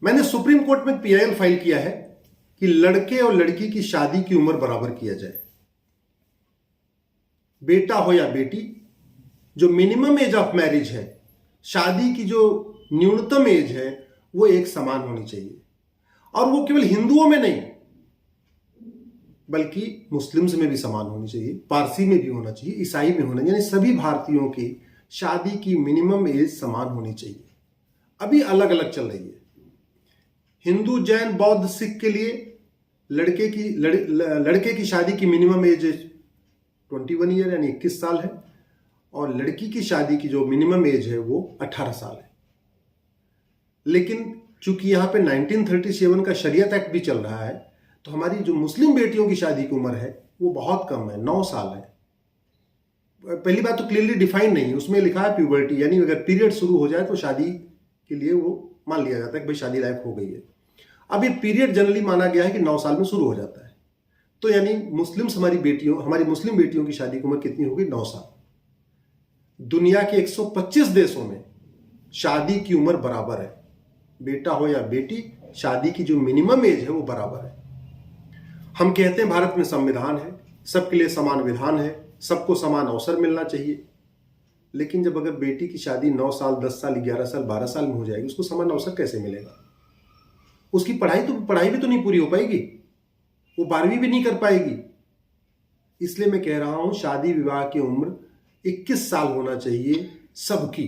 मैंने supreme court में PIL file किया है कि लड़के और लड़की की शादी की उम्र बराबर किया जाए। बेटा हो या बेटी, जो मिनिमम एज ऑफ मैरिज है, शादी की जो न्यूनतम एज है, वो एक समान होनी चाहिए। और वो केवल हिंदुओं में नहीं बल्कि मुस्लिम्स में भी समान होनी चाहिए, पारसी में भी होना चाहिए, ईसाई में होना चाहिए, यानी सभी भारतीयों की शादी की मिनिमम एज समान होनी चाहिए। अभी अलग अलग चल रही है। हिंदू, जैन, बौद्ध, सिख के लिए लड़के की शादी की मिनिमम एज 21 ईयर यानी 21 साल है, और लड़की की शादी की जो मिनिमम एज है वो 18 साल है। लेकिन चूंकि यहां पे 1937 का शरीयत एक्ट भी चल रहा है, तो हमारी जो मुस्लिम बेटियों की शादी की उम्र है वो बहुत कम है, 9 साल है। पहली बात तो क्लियरली डिफाइन नहीं है, उसमें लिखा है प्यूबर्टी, यानी अगर पीरियड शुरू हो जाए तो शादी के लिए वो मान लिया जाता है कि भाई शादी लायक हो गई है। अब ये पीरियड जनरली माना गया है कि 9 साल में शुरू हो जाता है, तो यानी हमारी मुस्लिम बेटियों की शादी की उम्र कितनी होगी? 9 साल। दुनिया के 125 देशों में शादी की उम्र बराबर है। बेटा हो या बेटी, शादी की जो मिनिमम एज है वो बराबर है। हम कहते हैं भारत में संविधान है, सबके लिए समान विधान है, सबको समान अवसर मिलना चाहिए। लेकिन जब अगर बेटी की शादी 9 साल, 10 साल, 11 साल, 12 साल में हो जाएगी, उसको समान अवसर कैसे मिलेगा? उसकी पढ़ाई भी तो नहीं पूरी हो पाएगी, वो 12वीं भी नहीं कर पाएगी। इसलिए मैं कह रहा हूं शादी विवाह की उम्र 21 साल होना चाहिए सबकी।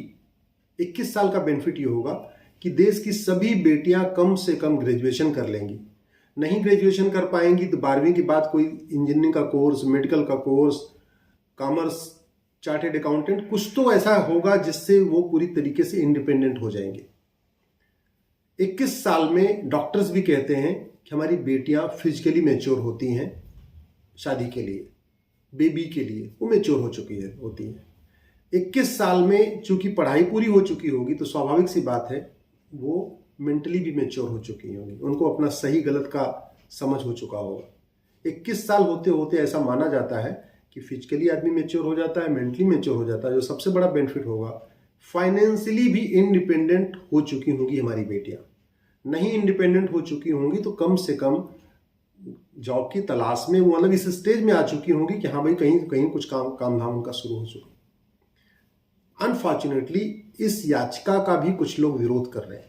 21 साल का बेनिफिट ये होगा कि देश की सभी बेटियां कम से कम ग्रेजुएशन कर लेंगी। नहीं ग्रेजुएशन कर पाएंगी तो 12वीं के बाद कोई इंजीनियरिंग का कोर्स, मेडिकल का कोर्स, कॉमर्स, चार्टेड अकाउंटेंट, कुछ तो ऐसा होगा जिससे वो पूरी तरीके से इंडिपेंडेंट हो जाएंगे। 21 साल में डॉक्टर्स भी कहते हैं कि हमारी बेटियां फिजिकली मैच्योर होती हैं, शादी के लिए, बेबी के लिए वो मैच्योर हो चुकी होती हैं। 21 साल में चूंकि पढ़ाई पूरी हो चुकी होगी तो स्वाभाविक सी बात है वो मेंटली भी मैच्योर हो चुकी होंगी, उनको अपना सही गलत का समझ हो चुका होगा। 21 साल होते होते ऐसा माना जाता है कि फिजिकली आदमी मैच्योर हो जाता है, मेंटली मैच्योर हो जाता है। जो सबसे बड़ा बेनिफिट होगा, फाइनेंशियली भी इंडिपेंडेंट हो चुकी होंगी हमारी बेटियां। नहीं इंडिपेंडेंट हो चुकी होंगी तो कम से कम जॉब की तलाश में वो अलग इस स्टेज में आ चुकी होंगी कि हाँ भाई कहीं कहीं कुछ काम धाम उनका शुरू हो चुका। अनफॉर्चुनेटली इस याचिका का भी कुछ लोग विरोध कर रहे हैं,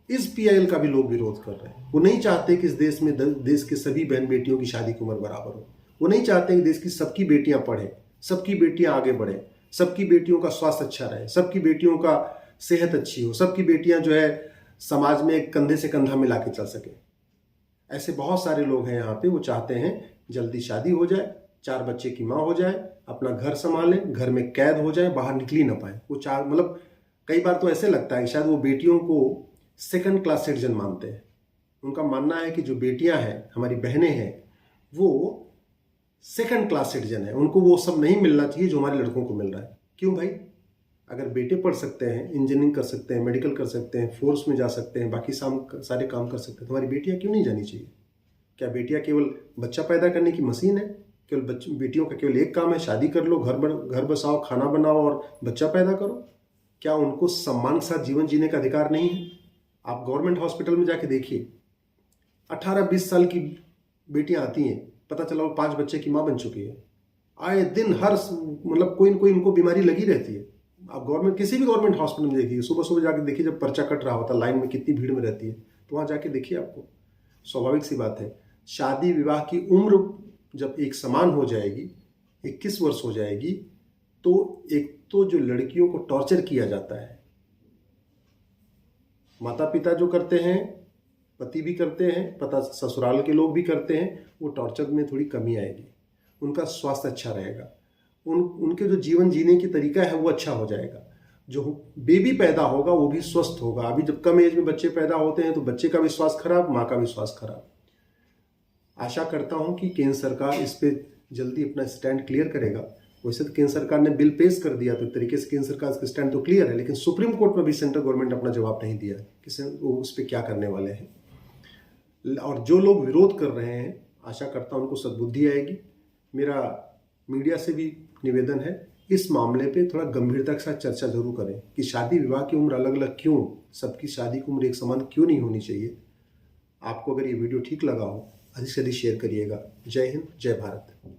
इस पीआईएल का भी लोग विरोध कर रहे हैं। वो नहीं चाहते कि इस देश में देश के सभी बहन बेटियों की शादी की उम्र बराबर हो। वो नहीं चाहते कि देश की सबकी बेटियां पढ़ें, सबकी बेटियां आगे बढ़ें, सबकी बेटियों का स्वास्थ्य अच्छा रहे, सबकी बेटियों का सेहत अच्छी हो, सबकी बेटियां जो है समाज में कंधे से कंधा मिला के चल सके। ऐसे बहुत सारे लोग हैं यहाँ पे, वो चाहते हैं जल्दी शादी हो जाए, 4 बच्चे की माँ हो जाए, अपना घर संभालें, घर में कैद हो जाए, बाहर निकल ही ना पाए। वो मतलब कई बार तो ऐसे लगता है कि शायद वो बेटियों को सेकंड क्लास सिटीजन मानते हैं। उनका मानना है कि जो बेटियां हैं, हमारी बहनें हैं, वो सेकंड क्लास सिटीजन है, उनको वो सब नहीं मिलना चाहिए जो हमारे लड़कों को मिल रहा है। क्यों भाई? अगर बेटे पढ़ सकते हैं, इंजीनियरिंग कर सकते हैं, मेडिकल कर सकते हैं, फोर्स में जा सकते हैं, बाकी सारे काम कर सकते हैं, तो हमारी बेटियां क्यों नहीं जानी चाहिए? क्या बेटियां केवल बच्चा पैदा करने की मशीन है? केवल बेटियों का केवल एक काम है, शादी कर लो, घर बसाओ, खाना बनाओ और बच्चा पैदा करो? क्या उनको सम्मान के साथ जीवन जीने का अधिकार नहीं है? आप गवर्नमेंट हॉस्पिटल में जाके देखिए, 18-20 साल की बेटियां आती हैं, पता चला वो 5 बच्चे की माँ बन चुकी है। आए दिन हर मतलब कोई न कोई इनको बीमारी लगी रहती है। आप किसी भी गवर्नमेंट हॉस्पिटल में देखिए, सुबह सुबह जाके देखिए, जब पर्चा कट रहा होता है लाइन में कितनी भीड़ में रहती है, तो वहां जाके देखिए। आपको स्वाभाविक सी बात है, शादी विवाह की उम्र जब एक समान हो जाएगी, 21 वर्ष हो जाएगी, तो एक तो जो लड़कियों को टॉर्चर किया जाता है, माता पिता जो करते हैं, पति भी करते हैं, पता ससुराल के लोग भी करते हैं, वो टॉर्चर में थोड़ी कमी आएगी, उनका स्वास्थ्य अच्छा रहेगा, उनके जो जीवन जीने की तरीका है वो अच्छा हो जाएगा। जो बेबी पैदा होगा वो भी स्वस्थ होगा। अभी जब कम एज में बच्चे पैदा होते हैं तो बच्चे का भी स्वास्थ्य खराब, माँ का भी स्वास्थ्य खराब। आशा करता हूं कि केंद्र सरकार इस पे जल्दी अपना स्टैंड क्लियर करेगा। वैसे तो केंद्र सरकार ने बिल पेश कर दिया, तो एक तरीके से केंद्र सरकार का स्टैंड तो क्लियर है, लेकिन सुप्रीम कोर्ट में भी सेंट्रल गवर्नमेंट अपना जवाब नहीं दिया कि वो उस पर क्या करने वाले हैं। और जो लोग विरोध कर रहे हैं, आशा करता हूं उनको सद्बुद्धि आएगी। मेरा मीडिया से भी निवेदन है इस मामले पे थोड़ा गंभीरता के साथ चर्चा जरूर करें कि शादी विवाह की उम्र अलग अलग क्यों, सबकी शादी की उम्र एक समान क्यों नहीं होनी चाहिए। आपको अगर ये वीडियो ठीक लगा हो अधिक से अधिक शेयर करिएगा। जय हिंद, जय भारत।